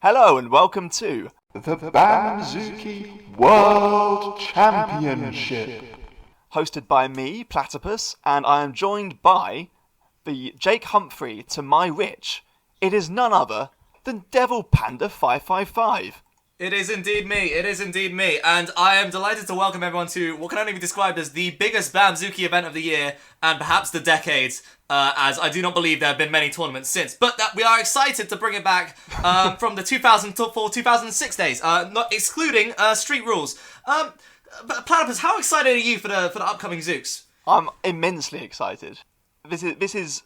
Hello and welcome to The BAMZOOKi World Championship. hosted by me, PLATePUSS, and I am joined by the Jake Humphrey to my Rich. It is none other than Devil Panda 555. It is indeed me, and I am delighted to welcome everyone to what can only be described as the biggest BAMZOOKi event of the year, and perhaps the decade, as I do not believe there have been many tournaments since, but that we are excited to bring it back from the 2004-2006 days, not excluding Street Rules. Platypus, how excited are you for the upcoming Zooks? I'm immensely excited. This is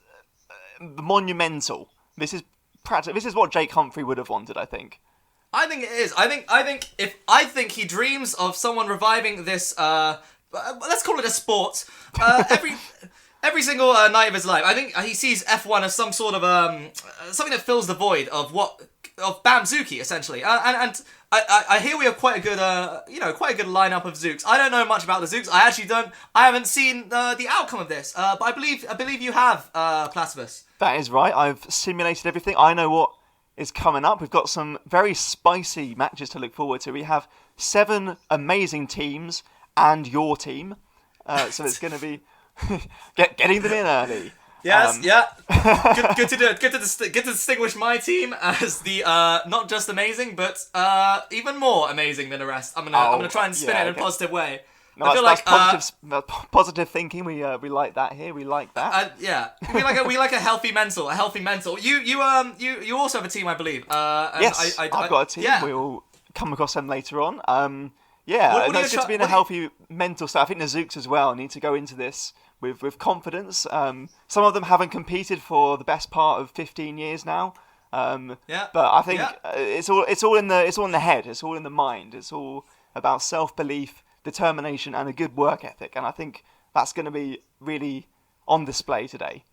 monumental. This is what Jake Humphrey would have wanted, I think. I think it is. I think he dreams of someone reviving this. Let's call it a sport. Every single night of his life. I think he sees F1 as some sort of something that fills the void of BAMZOOKi essentially. And I hear we have quite a good lineup of Zooks. I don't know much about the Zooks. I haven't seen the outcome of this. But I believe you have, Platypus. That is right. I've simulated everything. I know what is coming up. We've got some very spicy matches to look forward to. We have 7 amazing teams and your team, so it's going to be getting them in early. Yes, yeah. Good to do it. Good to distinguish my team as the not just amazing, but even more amazing than the rest. I'm gonna try and spin it in a positive way. No, I feel that's positive thinking. We like that here. We like that. Yeah, we like a healthy mental. You also have a team, I believe. Yes, I've got a team. Yeah. We'll come across them later on. It's good to be in a healthy mental state. I think the Zooks as well need to go into this with confidence. Some of them haven't competed for the best part of 15 years now. But I think it's all in the head. It's all in the mind. It's all about self-belief, determination, and a good work ethic. And I think that's going to be really on display today.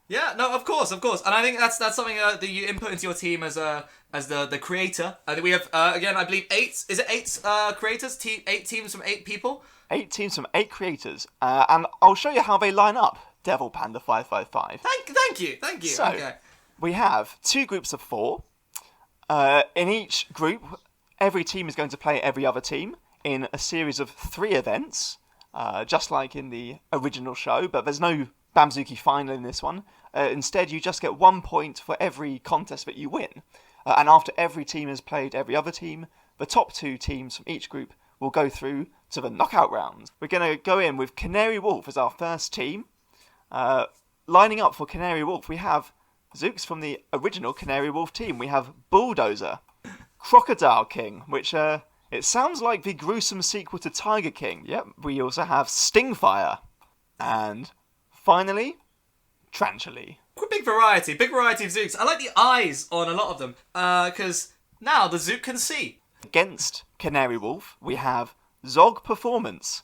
Yeah, no, of course, and I think that's something that you input into your team as the creator. I think we have again, I believe 8. Is it 8 creators? 8 teams from 8 people. 8 teams from 8 creators, and I'll show you how they line up. Devil Panda 555. Thank you. So okay. We have 2 groups of 4. In each group, every team is going to play every other team in a series of 3 events, just like in the original show. But there's no BAMZOOKi final in this one. Instead, you just get 1 point for every contest that you win. And after every team has played every other team, the top 2 teams from each group will go through to the knockout rounds. We're going to go in with Canary Wolf as our first team. Lining up for Canary Wolf, we have Zooks from the original Canary Wolf team. We have Bulldozer, Crocodile King, which it sounds like the gruesome sequel to Tiger King. Yep. We also have Stingfire. And finally, Tranchily. Big variety of Zooks. I like the eyes on a lot of them, because now the Zook can see. Against Canary Wolf, we have Zog Performance,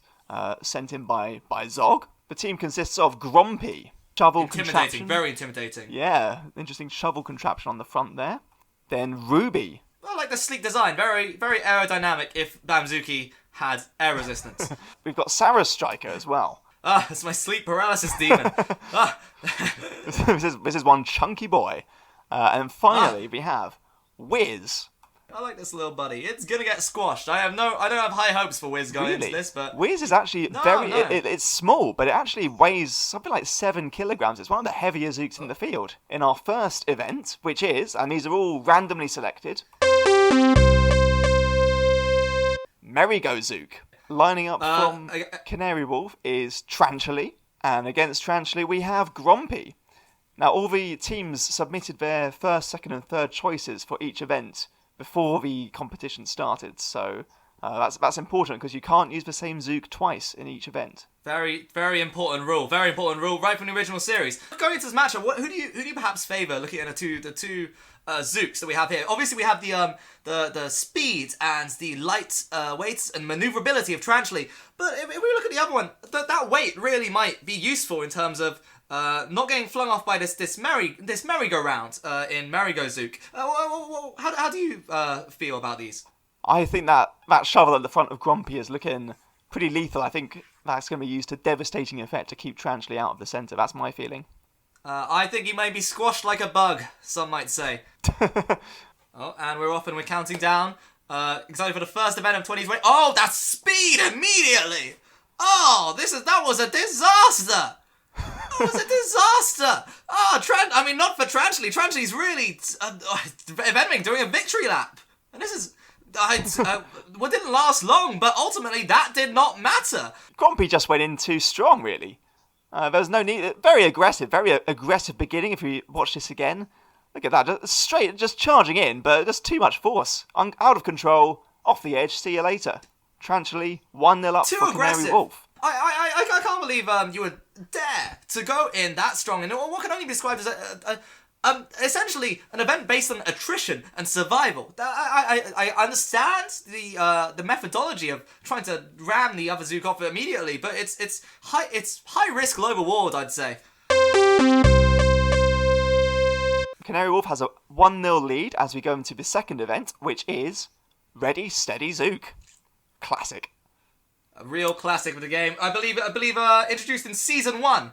sent in by Zog. The team consists of Grumpy, shovel contraption. Very intimidating. Yeah, interesting shovel contraption on the front there. Then Ruby. I like the sleek design, very very aerodynamic if BAMZOOKi had air resistance. We've got Sarah Striker as well. It's my sleep paralysis demon. This is one chunky boy. And finally we have Wiz. I like this little buddy. It's gonna get squashed. I don't have high hopes for Wiz going into this, but Wiz is actually it's small, but it actually weighs something like 7 kilograms. It's one of the heavier Zooks in the field. In our first event, which is, and these are all randomly selected, Merry-Go Zook. Lining up from Canary Wolf is Tranchily, and against Tranchily we have Grumpy. Now all the teams submitted their first, second and third choices for each event before the competition started, so that's important because you can't use the same Zook twice in each event. Very, very important rule. Very important rule, right from the original series. Going into this matchup, who do you perhaps favour? Looking at the two Zooks that we have here. Obviously, we have the speed and the light weights and manoeuvrability of Tranchily. But if we look at the other one, that weight really might be useful in terms of not getting flung off by this merry-go-round in Merry-Go Zook. How do you feel about these? I think that shovel at the front of Grumpy is looking pretty lethal. I think that's going to be used to devastating effect to keep Tranchily out of the centre. That's my feeling. I think he may be squashed like a bug, some might say. Oh, and we're off and we're counting down. Excited for the first event of 2020. Oh, that's speed immediately! Oh, that was a disaster! That was a disaster! Oh, not for Transley. Transley's really eventing, doing a victory lap. And this is... what didn't last long, but ultimately that did not matter. Grumpy just went in too strong, really. There was no need. Very aggressive beginning if you watch this again. Look at that, just charging in, but just too much force. Out of control, off the edge, see you later. Transley, 1-0 up Too for aggressive. Canary Wolf. I can't believe you would dare to go in that strong in what can only be described as essentially an event based on attrition and survival. I understand the methodology of trying to ram the other Zook off immediately, but it's high risk, low reward, I'd say. Canary Wolf has a 1-0 lead as we go into the second event, which is Ready, Steady, Zook. Classic. A real classic of the game. I believe introduced in Season 1.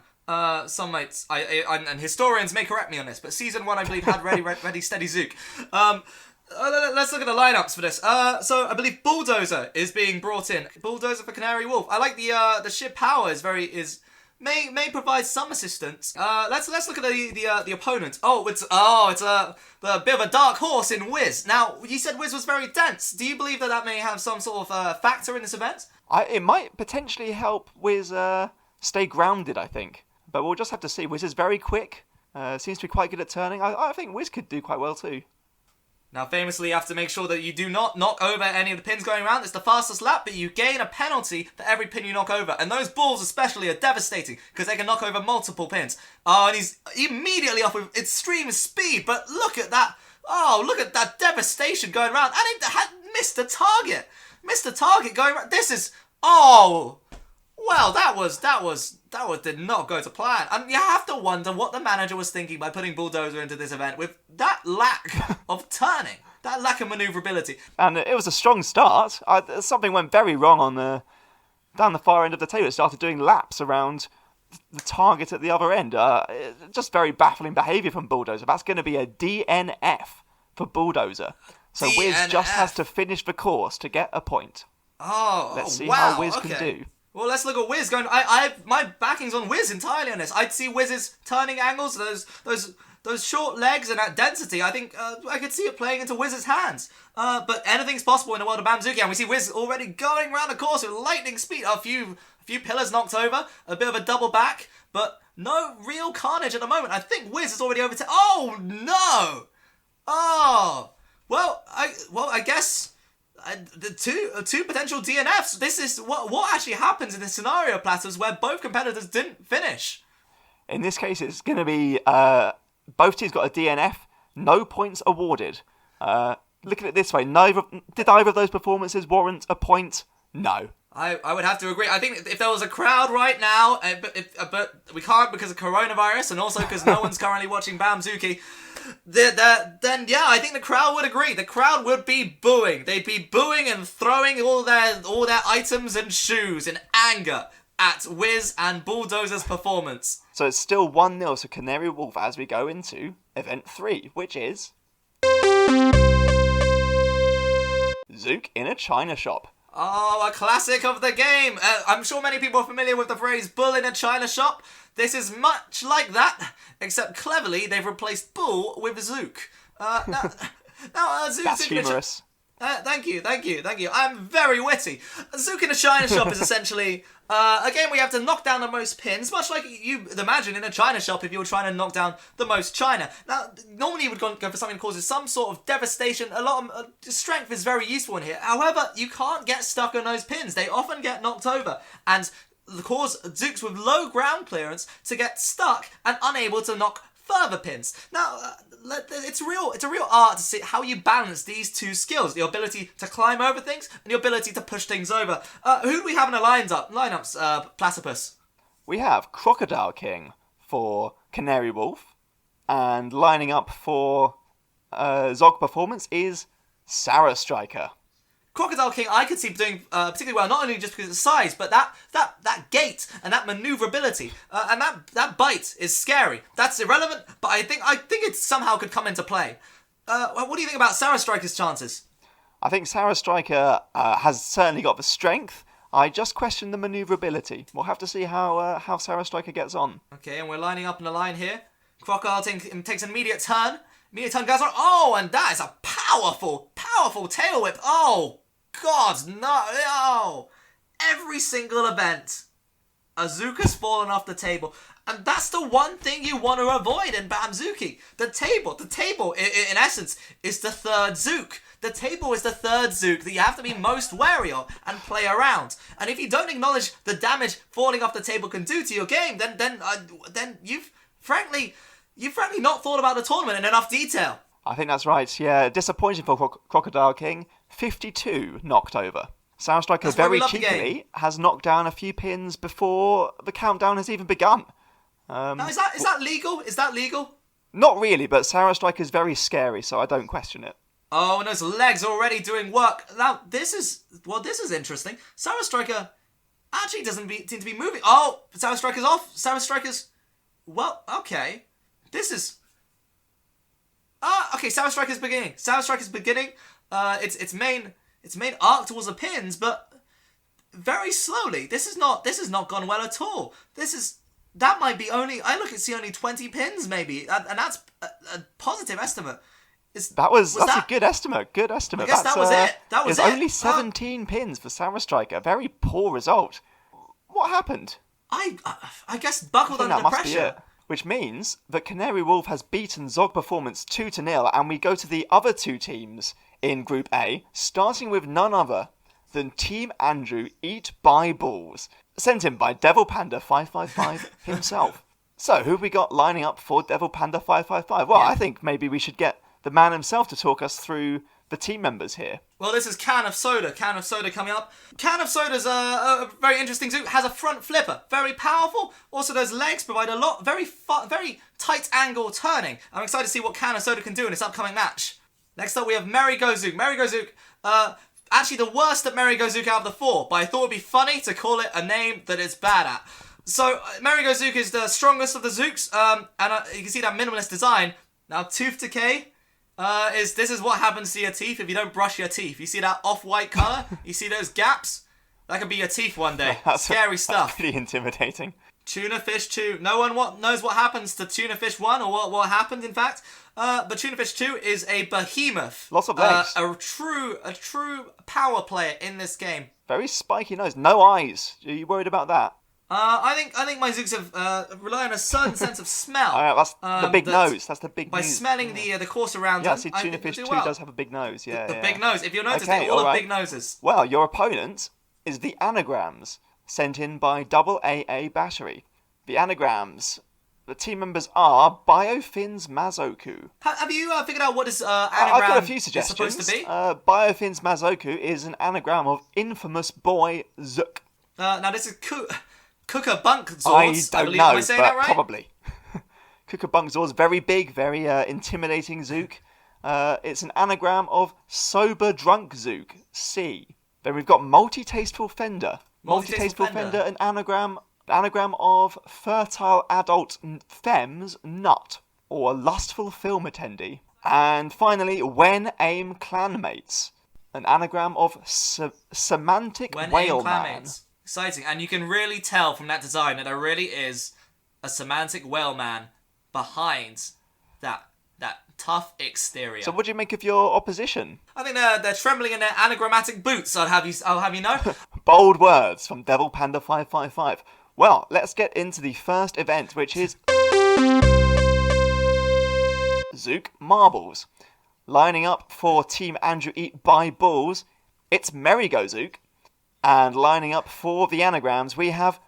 Some might, and historians may correct me on this, but Season 1, I believe, had Ready, Steady, Zook. Let's look at the lineups for this. So I believe Bulldozer is being brought in. Bulldozer for Canary Wolf. I like the ship power may provide some assistance. Let's look at the opponent. It's a bit of a dark horse in Wiz. Now, you said Wiz was very dense. Do you believe that may have some sort of factor in this event? It might potentially help Wiz stay grounded, I think. But we'll just have to see. Wiz is very quick. Seems to be quite good at turning. I think Wiz could do quite well too. Now, famously, you have to make sure that you do not knock over any of the pins going around. It's the fastest lap, but you gain a penalty for every pin you knock over. And those balls especially are devastating, because they can knock over multiple pins. Oh, and he's immediately off with extreme speed, but look at that. Oh, look at that devastation going around. And it had missed the target. Missed the target going around. This is... Oh... Well, that did not go to plan. And you have to wonder what the manager was thinking by putting Bulldozer into this event with that lack of turning, that lack of manoeuvrability. And it was a strong start. Something went very wrong down the far end of the table. It started doing laps around the target at the other end. Just very baffling behaviour from Bulldozer. That's going to be a DNF for Bulldozer. So DNF. Wiz just has to finish the course to get a point. Let's see how Wiz can do. Well, let's look at Wiz going. My backing's on Wiz entirely on this. I'd see Wiz's turning angles, those short legs and that density. I think I could see it playing into Wiz's hands. But anything's possible in the world of BAMZOOKi, and we see Wiz already going around the course with lightning speed. A few pillars knocked over, a bit of a double back, but no real carnage at the moment. I think Wiz is already over to. Oh no! Oh well, I guess. The two potential DNFs. This is what actually happens in this scenario, PLATePUSS, where both competitors didn't finish. In this case, it's going to be both teams got a DNF, no points awarded. Look at it this way: did either of those performances warrant a point? No. I would have to agree. I think if there was a crowd right now, but we can't because of coronavirus, and also because no one's currently watching BAMZOOKi. Then yeah, I think the crowd would agree. The crowd would be booing. They'd be booing and throwing all their items and shoes in anger at Wiz and Bulldozer's performance. So it's still 1-0 to Canary Wolf as we go into Event 3, which is Zook in a China shop. Oh, a classic of the game. I'm sure many people are familiar with the phrase bull in a China shop. This is much like that, except cleverly they've replaced bull with Zook. Now, Zook. That's humorous. Thank you. I'm very witty. Zook in a China shop is essentially a game where you have to knock down the most pins, much like you'd imagine in a China shop if you were trying to knock down the most China. Now, normally you would go for something that causes some sort of devastation. A lot of strength is very useful in here. However, you can't get stuck on those pins. They often get knocked over and cause Zooks with low ground clearance to get stuck and unable to knock further pins. Now, it's a real art to see how you balance these two skills: the ability to climb over things and the ability to push things over. Who do we have in the lineups, PLATePUSS? We have Crocodile King for Canary Wolf, and lining up for Zog Performance is Sarah Striker. Crocodile King, I could see doing particularly well, not only just because of the size, but that gait and that manoeuvrability and that bite is scary. That's irrelevant, but I think it somehow could come into play. What do you think about Sarah Striker's chances? I think Sarah Striker has certainly got the strength. I just question the manoeuvrability. We'll have to see how Sarah Striker gets on. Okay, and we're lining up in a line here. Crocodile takes an immediate turn. Immediate turn goes on. Oh, and that is a powerful tail whip. Oh, God, no. Every single event, Azuka's fallen off the table. And that's the one thing you want to avoid in BAMZOOKi. The table, in essence, is the third Zook. The table is the third Zook that you have to be most wary of and play around. And if you don't acknowledge the damage falling off the table can do to your game, then you've frankly not thought about the tournament in enough detail. I think that's right. Yeah, disappointing for Crocodile King. 52 knocked over. Sarah Striker very cheekily has knocked down a few pins before the countdown has even begun. Now, is that legal? Is that legal? Not really, but Sarah Striker is very scary, so I don't question it. Oh, and those legs already doing work. Now, this is interesting. Sarah Striker actually doesn't seem to be moving. Oh, Sarah Striker's off. Sarah Striker's... Well, okay. This is... okay, Sarah Striker's beginning. Its main arc towards the pins, but very slowly. This is not gone well at all. That might be only... I see only 20 pins, maybe. And that's a positive estimate. That's a good estimate. Good estimate. I guess that was it. That was it. Only 17 pins for Sarah Striker. Very poor result. What happened? I guess buckled under the pressure. Which means that Canary Wolf has beaten Zog Performance 2-0, and we go to the other two teams in Group A, starting with none other than Team Andrew Eat by Balls, sent in by Devil Panda 555 himself. So, who have we got lining up for Devil Panda 555? Well, yeah. I think maybe we should get the man himself to talk us through the team members here. Well, this is Can of Soda. Can of Soda coming up. Can of Soda's a very interesting Zook. Has a front flipper. Very powerful. Also, those legs provide a lot. Very tight angle turning. I'm excited to see what Can of Soda can do in this upcoming match. Next up, we have Merry Go Zook. Merry Go Zook, actually the worst at Merry Go Zook out of the four, but I thought it would be funny to call it a name that it's bad at. So, Merry Go Zook is the strongest of the Zooks, and you can see that minimalist design. Now, tooth decay. This is what happens to your teeth if you don't brush your teeth. You see that off-white colour? You see those gaps? That could be your teeth one day. Scary stuff. That's pretty intimidating. Tuna Fish 2. No one knows what happens to Tuna Fish 1 or what happened, in fact. But Tuna Fish 2 is a behemoth. Lots of legs. A true power player in this game. Very spiky nose. No eyes. Are you worried about that? I think my Zooks have rely on a certain sense of smell. That's the big nose. That's the big nose. By smelling the course around them. Yeah, see, Tuna Fish 2 does have a big nose. Yeah, the big nose. If you'll notice, they're all have big noses. Well, your opponent is the Anagrams, sent in by AA Battery. The Anagrams, the team members are Biofins Mazoku. Have you figured out what this anagram I've got a few suggestions. Is supposed to be? Biofins Mazoku is an anagram of infamous boy Zook. Now this is Kooka-Bunk Zords, I believe. Am I saying that right? Probably. Kooka-Bunk Zords, very big, very intimidating Zook. It's an anagram of Sober Drunk Zook, C. Then we've got Multi-Tasteful Fender. Multi-Tasteful Fender, an anagram of Fertile Adult Femmes Nut, or Lustful Film Attendee. And finally, When Aim Clanmates, an anagram of Semantic Whale Man. Exciting, and you can really tell from that design that there really is a semantic whale man behind that tough exterior. So what do you make of your opposition? I think they're trembling in their anagrammatic boots, I'll have you know. Bold words from Devil Panda 555. Well, let's get into the first event, which is Zook Marbles. Lining up for Team Andrew Eat by Balls, it's Merry Go Zook. And lining up for the anagrams, we have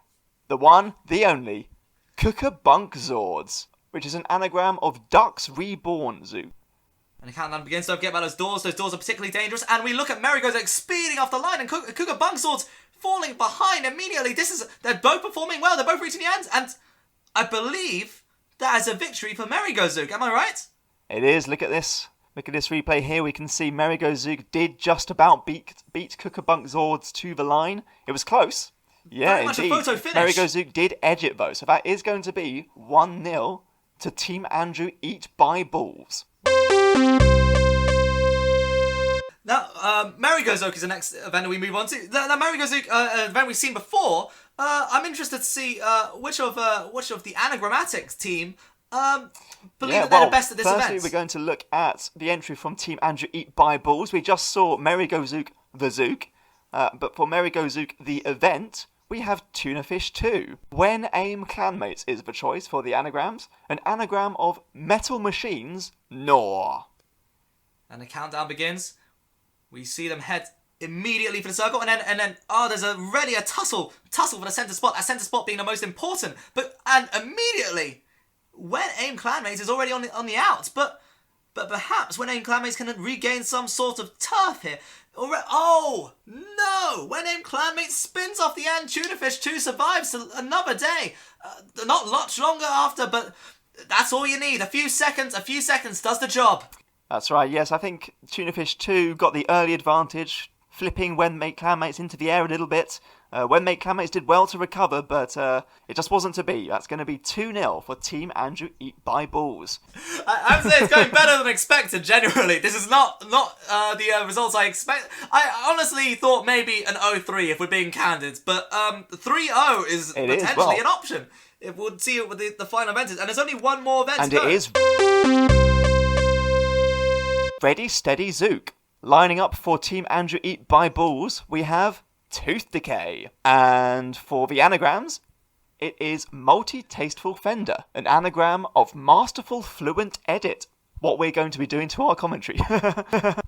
the one, the only, Kooka-Bunk Zords, which is an anagram of Ducks Reborn Zook. And the countdown begins. Don't forget about those doors. Those doors are particularly dangerous. And we look at Merry Go Zook speeding off the line, and Kooka-Bunk Zords falling behind immediately. They're both performing well. They're both reaching the end. And I believe that is a victory for Merry Go Zook. Am I right? It is. Look at this. Look at this replay here. We can see Merry Go Zook did just about beat Kooka-Bunk Zords to the line. It was close. Yeah, very much indeed. A photo finish. Merry Go Zook did edge it though. So that is going to be 1-0 to Team Andrew Eat by Balls. Now, Merry-Go-Zook is the next event that we move on to. The Merry-Go-Zook event we've seen before. I'm interested to see which of the Anagrammatics team believe that they're the best at this event. Firstly, we're going to look at the entry from Team Andrew Eat by Balls. We just saw Merry-Go-Zook the Zook, but for Merry-Go-Zook the event, we have Tuna Fish 2. When AIM Clanmates is the choice for the anagrams, an anagram of metal machines, Gnaw. And the countdown begins. We see them head immediately for the circle, and then there's already a tussle for the centre spot. That centre spot being the most important. And immediately, when AIM Clanmates is already on the outs, but perhaps when AIM Clanmates can regain some sort of turf here. Oh no! When AIM Clanmates spins off the end, Tuna Fish 2 survives another day. Not much longer after, but that's all you need. A few seconds does the job. That's right, yes, I think Tuna Fish 2 got the early advantage, flipping When Mate Clanmates into the air a little bit. When Mate Clanmates did well to recover, but it just wasn't to be. That's going to be 2-0 for Team Andrew Eat by Balls. I would say it's going better than expected, genuinely. This is not the results I expect. I honestly thought maybe an 0-3 if we're being candid, but 3-0 is potentially an option. It would see it with the final event is, and there's only one more event to go. And it is Ready, Steady, Zook. Lining up for Team Andrew Eat by Balls, we have Tooth Decay. And for the anagrams, it is Multi-Tasteful Fender, an anagram of Masterful Fluent Edit. What we're going to be doing to our commentary.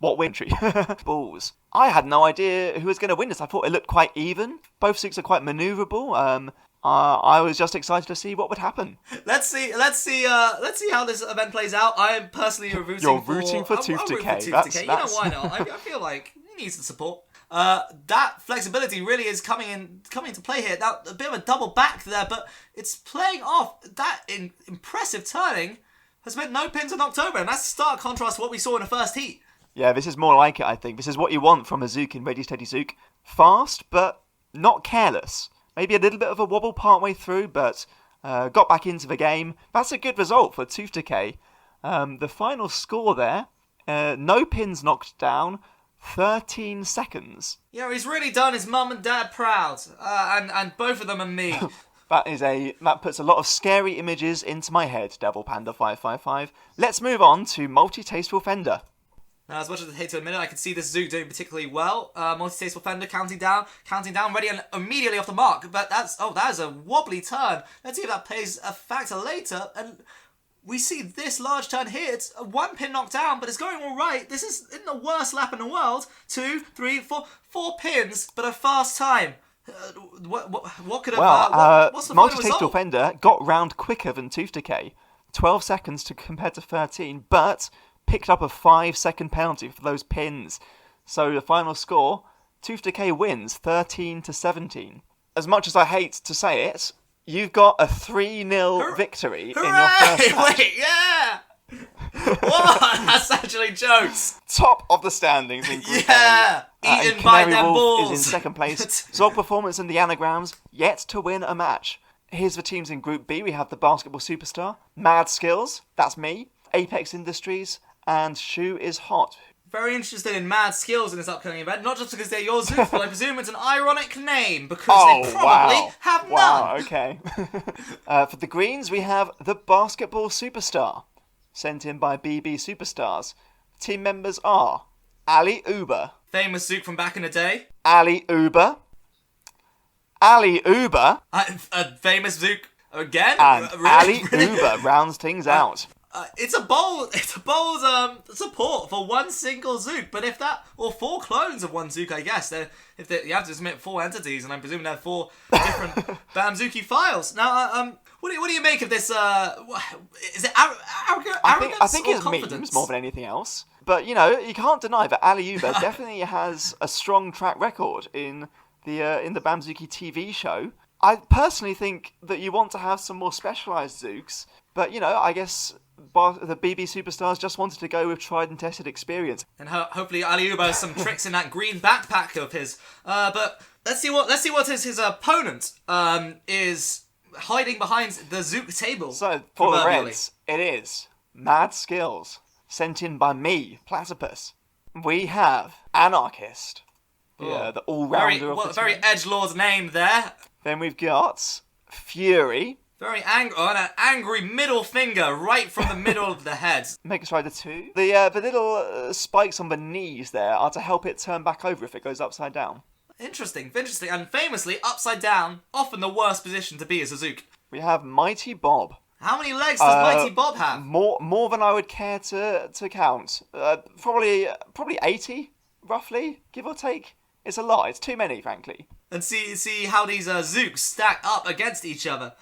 Balls. I had no idea who was going to win this. I thought it looked quite even. Both Zooks are quite manoeuvrable. I was just excited to see what would happen. Let's see how this event plays out. I am personally rooting You're rooting for Tooth Decay. You know why not? I feel like he needs the support. That flexibility really is coming into play here. Now, a bit of a double back there, but it's playing off. That impressive turning has meant no pins in October, and that's a stark contrast to what we saw in the first heat. Yeah, this is more like it, I think. This is what you want from a Zook in Ready Steady Zook. Fast, but not careless. Maybe a little bit of a wobble partway through, but got back into the game. That's a good result for Tooth Decay. The final score there, no pins knocked down, 13 seconds. Yeah, he's really done his mum and dad proud, and both of them and me. That puts a lot of scary images into my head, Devil Panda 555. Let's move on to Multi-Tasteful Fender. Now, as much as I hate to admit it, I can see this Zook doing particularly well. Multi-Tasteful Fender counting down, ready and immediately off the mark. But that is a wobbly turn. Let's see if that plays a factor later. And we see this large turn here. It's a 1 pin knocked down, but it's going all right. This isn't the worst lap in the world. 2, 3, 4 pins, but a fast time. What could have... what's the final Multi-Tasteful result? Fender got round quicker than Tooth Decay. 12 seconds compared to 13, but picked up a 5-second penalty for those pins. So the final score, Tooth Decay wins 13-17. As much as I hate to say it, you've got a 3-0 victory in your first match. Wait, yeah! What? That's actually jokes. Top of the standings in Group Yeah! A. Eaten by Canary them Wolf balls. is in second place. Zog Performance and the Anagrams yet to win a match. Here's the teams in Group B. We have the Basketball Superstar, Mad Skills, that's me, Apex Industries, and Shoe is Hot. Very interested in Mad Skills in this upcoming event, not just because they're your Zook, but I presume it's an ironic name, because they probably have none. Wow, okay. For the Greens, we have the Basketball Superstar, sent in by BB Superstars. Team members are Ali Uber. Famous Zook from back in the day. Ali Uber. Ali Uber. A famous Zook again. And Really? Ali Uber rounds things out. It's a bold support for one single Zook, but if that, or 4 clones of one Zook, I guess. You have to submit 4 entities, and I'm presuming they're 4 different BAMZOOKi files. Now, what do you make of this? Is it arrogance I think or it's confidence? memes more than anything else. But, you know, you can't deny that Ali Uber definitely has a strong track record in the BAMZOOKi TV show. I personally think that you want to have some more specialised Zooks, but, you know, I guess the BB Superstars just wanted to go with tried and tested experience. And hopefully Ali Uber has some tricks in that green backpack of his. But let's see what his opponent is hiding behind the Zook table. So, for the Reds, it is Mad Skills, sent in by me, PLATePUSS. we have Anarchist. Yeah, the all-rounder of the very team. edgelord name there. Then we've got Fury. Very angry, an angry middle finger right from the middle of the head. Mega Strider 2. The little spikes on the knees there are to help it turn back over if it goes upside down. Interesting. And famously, upside down, often the worst position to be as a Zook. We have Mighty Bob. How many legs does Mighty Bob have? More than I would care to count. Probably 80, roughly, give or take. It's a lot. It's too many, frankly. And see how these Zooks stack up against each other.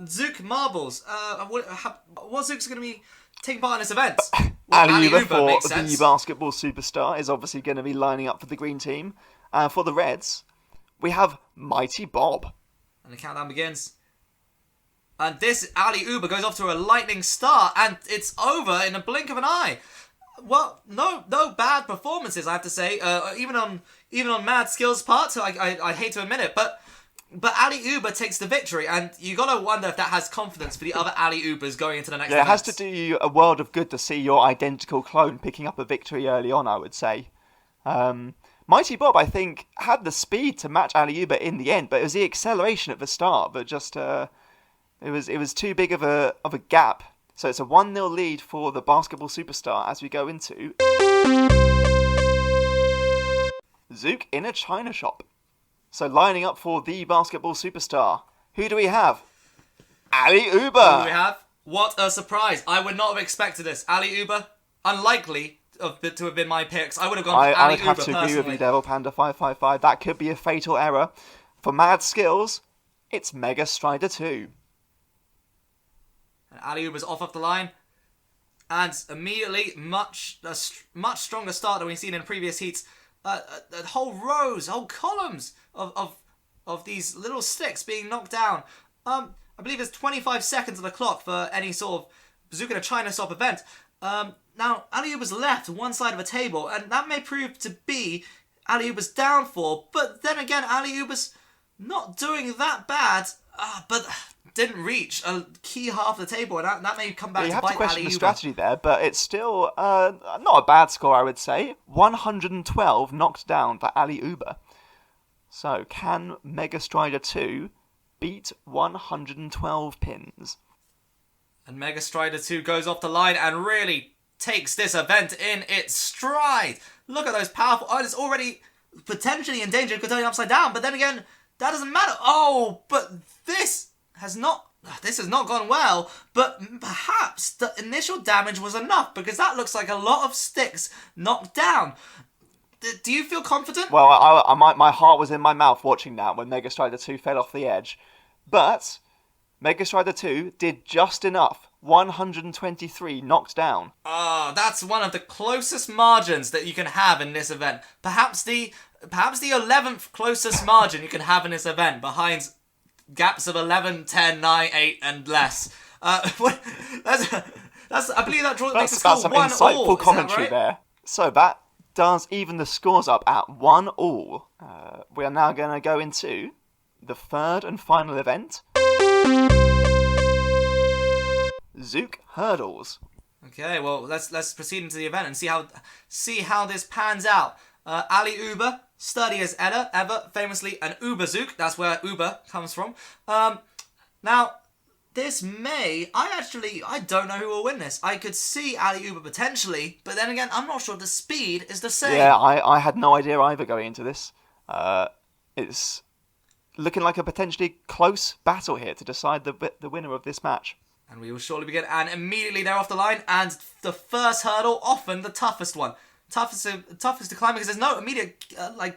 Zook marbles. What Zook's going to be taking part in this event? Ali Uber for makes the sense. basketball superstar is obviously going to be lining up for the green team. For the Reds, we have Mighty Bob. And the countdown begins. And this Ali Uber goes off to a lightning start, and it's over in a blink of an eye. Well, no bad performances, I have to say. Even on Mad Skill's part, I hate to admit it, but Ali Uber takes the victory, and you gotta wonder if that has confidence for the other Ali Ubers going into the next. Yeah, it has to do you a world of good to see your identical clone picking up a victory early on, I would say. Mighty Bob, I think, had the speed to match Ali Uber in the end, but it was the acceleration at the start that just it was too big of a gap. So it's a 1-0 lead for the basketball superstar as we go into Zook in a China shop. So lining up for the basketball superstar, who do we have? Ali Uber. Who do we have? What a surprise! I would not have expected this. Ali Uber, unlikely to have been my picks. I would have gone for Ali I'd Uber have to personally. agree with you, Devil Panda 555. That could be a fatal error. For Mad Skills, it's Mega Strider 2. And Ali Uber's off the line, and immediately much stronger start than we've seen in previous heats. Whole columns of these little sticks being knocked down. I believe there's 25 seconds on the clock for any sort of Bazooka in a China shop event. Now Ali Uber's left one side of a table, and that may prove to be Ali Uber's downfall. But then again, Ali Uber's not doing that bad, but didn't reach a key half of the table, and that may come back You to have bite to question Ali the Uber. strategy there, but it's still not a bad score, I would say. 112 knocked down for Ali Uber. So, can Mega Strider 2 beat 112 pins? And Mega Strider 2 goes off the line and really takes this event in its stride. Look at those powerful... Oh, it's already potentially in danger of going upside down, but then again, that doesn't matter. Oh, but this has not gone well, but perhaps the initial damage was enough, because that looks like a lot of sticks knocked down. Do you feel confident? Well, my heart was in my mouth watching that when Mega Strider 2 fell off the edge. But Mega Strider 2 did just enough. 123 knocked down. That's one of the closest margins that you can have in this event. Perhaps the 11th closest margin you can have in this event, behind gaps of 11, 10, 9, 8, and less. I believe that draw makes the score That's some 1-1. insightful Is that commentary right? there. So that does even the scores up at 1-1. We are now going to go into the third and final event. Zook Hurdles. Okay, well let's proceed into the event and see how this pans out. Ali Uber, sturdy as ever, famously an Uber Zook. That's where Uber comes from. Now, this I don't know who will win this. I could see Ali Uber potentially, but then again, I'm not sure the speed is the same. Yeah, I had no idea either going into this. It's looking like a potentially close battle here to decide the winner of this match. And we will shortly begin, and immediately they're off the line, and the first hurdle, often the toughest one. Toughest to climb because there's no immediate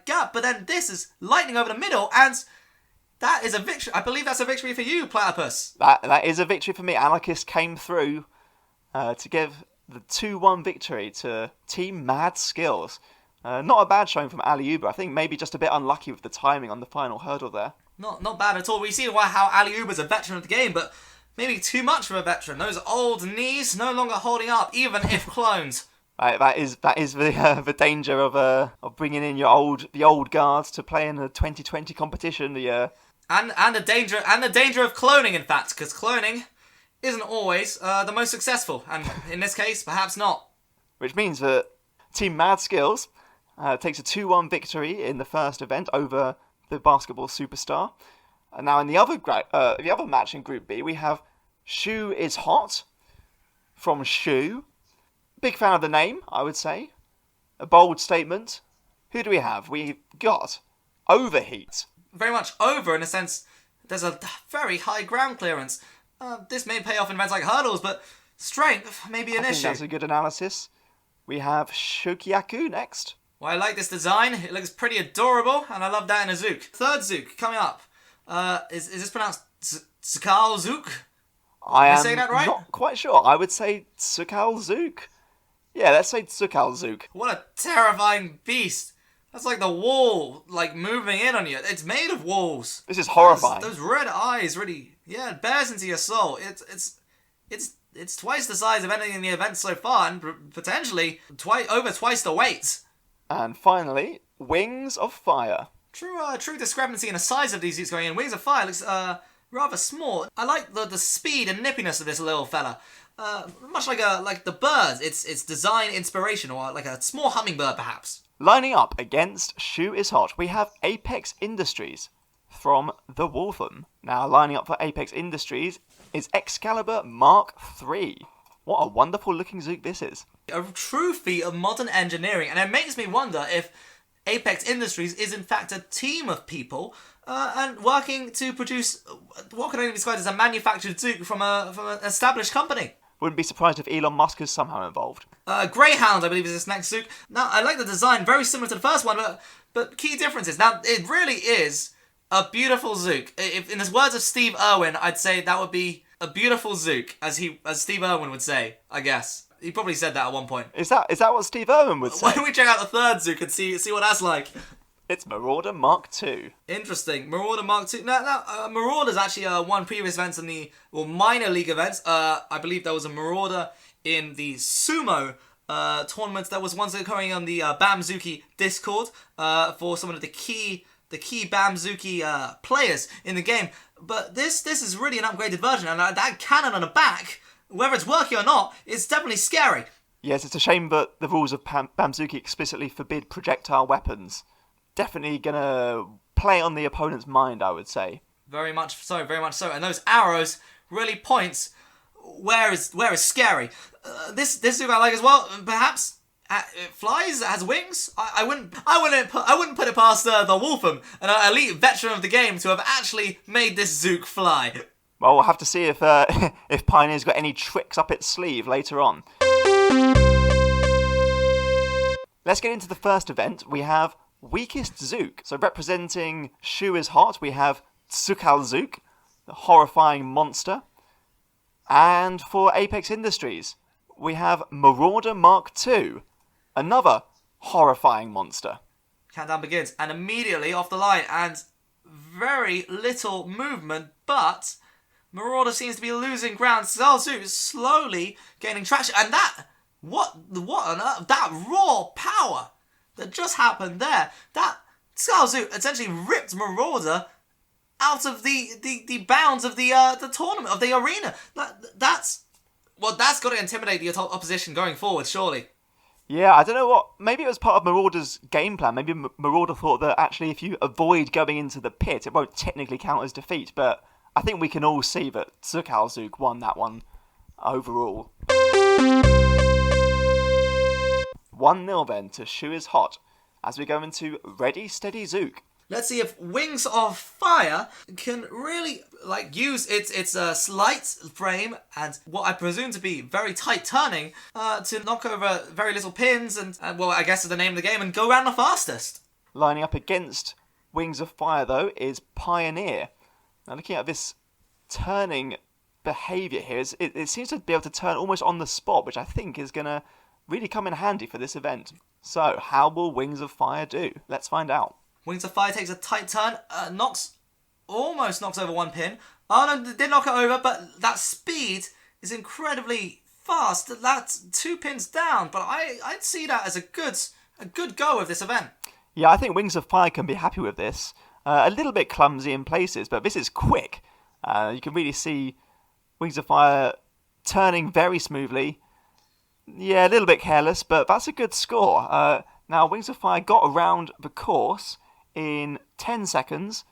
gap, but then this is lightning over the middle, and that is a victory. I believe that's a victory for you, PLATePUSS. That is a victory for me. Anarchist came through to give the 2-1 victory to Team Mad Skills. Not a bad showing from Ali Uber. I think maybe just a bit unlucky with the timing on the final hurdle there. Not bad at all. We see how Ali Uber's a veteran of the game, but maybe too much for a veteran. Those old knees no longer holding up, even if cloned. Right, that is the danger of bringing in the old guards to play in the 2020 competition. And the danger of cloning, in fact, because cloning isn't always the most successful, and in this case, perhaps not. Which means that Team Mad Skills takes a 2-1 victory in the first event over the basketball superstar. And now in the other match in Group B, we have Shu is Hot from Shu. Big fan of the name, I would say. A bold statement. Who do we have? We've got Overheat. Very much over, in a sense, there's a very high ground clearance. This may pay off in events like hurdles, but strength may be an I think issue. that's a good analysis. We have Shukyaku next. Well, I like this design. It looks pretty adorable, and I love that in a Zook. Third Zook coming up. Is this pronounced Tsukal Zook? I am saying that right? not quite sure. I would say Tsukal Zook. Yeah, let's say Tsukal Zook. What a terrifying beast. That's like the wall, like, moving in on you. It's made of walls. This is horrifying. Those red eyes really, it bears into your soul. It's twice the size of anything in the event so far, and potentially over twice the weight. And finally, Wings of Fire. True discrepancy in the size of these Zooks going in. Wings of Fire looks rather small. I like the speed and nippiness of this little fella. Much like the birds. It's design inspiration, or like a small hummingbird perhaps. Lining up against Shu is Hot, we have Apex Industries from the Wolfham. Now, lining up for Apex Industries is Excalibur Mark III. What a wonderful looking Zook this is. A true feat of modern engineering, and it makes me wonder if Apex Industries is in fact a team of people and working to produce what can only be described as a manufactured Zook from an established company. Wouldn't be surprised if Elon Musk is somehow involved. Greyhound, I believe, is this next Zook. Now, I like the design, very similar to the first one, but key differences. Now, it really is a beautiful Zook. If, in the words of Steve Irwin, I'd say that would be a beautiful Zook, as Steve Irwin would say, I guess. He probably said that at one point. Is that what Steve Irwin would say? Why don't we check out the third Zook and see what that's like? It's Marauder Mark II. Interesting. Marauder Mark II. Now, Marauder's actually won previous events in the minor league events. I believe there was a Marauder in the sumo tournaments that was once occurring on the BAMZOOKi Discord for some of the key BAMZOOKi players in the game. But this is really an upgraded version, and that cannon on the back, whether it's working or not, it's definitely scary. Yes, it's a shame that the rules of BAMZOOKi explicitly forbid projectile weapons. Definitely gonna play on the opponent's mind, I would say. Very much so, very much so. And those arrows really points where is scary. This Zook I like as well. Perhaps it flies, it has wings. I wouldn't put it past the Wolfham, an elite veteran of the game, to have actually made this Zook fly. Well, we'll have to see if Pioneer's got any tricks up its sleeve later on. Let's get into the first event. We have Weakest Zook. So representing Shu is Hot, we have Tsukal Zook, the horrifying monster. And for Apex Industries, we have Marauder Mark II, another horrifying monster. Countdown begins, and immediately off the line, and very little movement, but Marauder seems to be losing ground. Tsukal Zook is slowly gaining traction, and what on earth, that raw power that just happened there, that Tsukal Zook essentially ripped Marauder out of the bounds of the tournament, of the arena. That's got to intimidate the opposition going forward, surely. Yeah, I don't know what. Maybe it was part of Marauder's game plan. Maybe Marauder thought that actually if you avoid going into the pit, it won't technically count as defeat. But I think we can all see that Tsukal Zook won that one overall. 1-0 then to Shu is Hot as we go into Ready, Steady, Zook. Let's see if Wings of Fire can really use its slight frame and what I presume to be very tight turning to knock over very little pins and well, I guess is the name of the game, and go around the fastest. Lining up against Wings of Fire though is Pioneer. Now looking at this turning behaviour here, it seems to be able to turn almost on the spot, which I think is going to really come in handy for this event. So, how will Wings of Fire do? Let's find out. Wings of Fire takes a tight turn, almost knocks over one pin. Oh no, did knock it over, but that speed is incredibly fast. That's 2 pins down, but I'd see that as a good go of this event. Yeah, I think Wings of Fire can be happy with this. A little bit clumsy in places, but this is quick. You can really see Wings of Fire turning very smoothly. Yeah, a little bit careless, but that's a good score. Now, Wings of Fire got around the course in 10 seconds,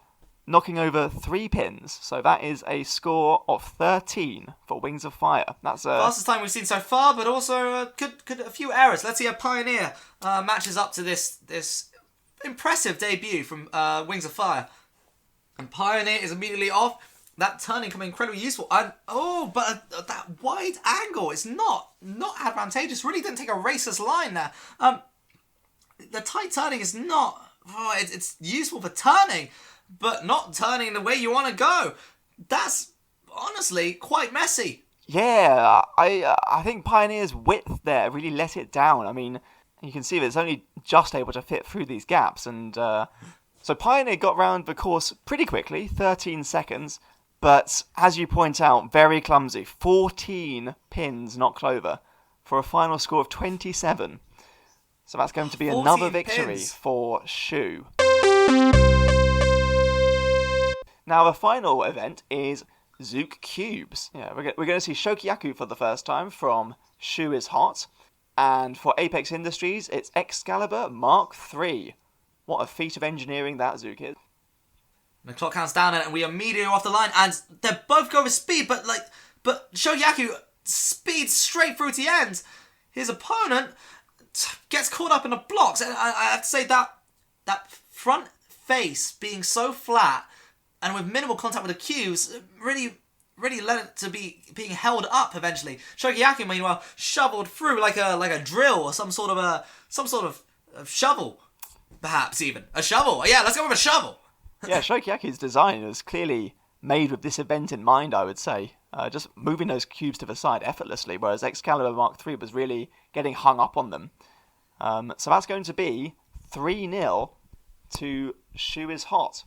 knocking over 3 pins. So that is a score of 13 for Wings of Fire. That's fastest time we've seen so far, but also could a few errors. Let's see how Pioneer matches up to this impressive debut from Wings of Fire. And Pioneer is immediately off. That turning can be incredibly useful. But that wide angle is not advantageous. Really didn't take a racer's line there. The tight turning is not... it's useful for turning, but not turning the way you want to go. That's honestly quite messy. Yeah, I think Pioneer's width there really let it down. I mean, you can see that it's only just able to fit through these gaps. And so Pioneer got round the course pretty quickly, 13 seconds. But as you point out, very clumsy. 14 pins knocked over for a final score of 27. So that's going to be another victory for Shu. Now the final event is Zook Cubes. Yeah, we're going to see Shokyaku for the first time from Shu is Hot. And for Apex Industries, it's Excalibur Mark III. What a feat of engineering that Zook is. The clock counts down and we immediately are off the line, and they both go with speed, but Shokyaku speeds straight through to the end. His opponent gets caught up in the blocks, and I have to say that front face being so flat and with minimal contact with the cubes really led it to be being held up eventually. Shokyaku, meanwhile, shoveled through like a drill or some sort of shovel, perhaps even a shovel. Yeah, let's go with a shovel. Yeah, Shokyaku's design is clearly made with this event in mind, I would say. Just moving those cubes to the side effortlessly, whereas Excalibur Mark III was really getting hung up on them. So that's going to be 3-0 to Shu is Hot.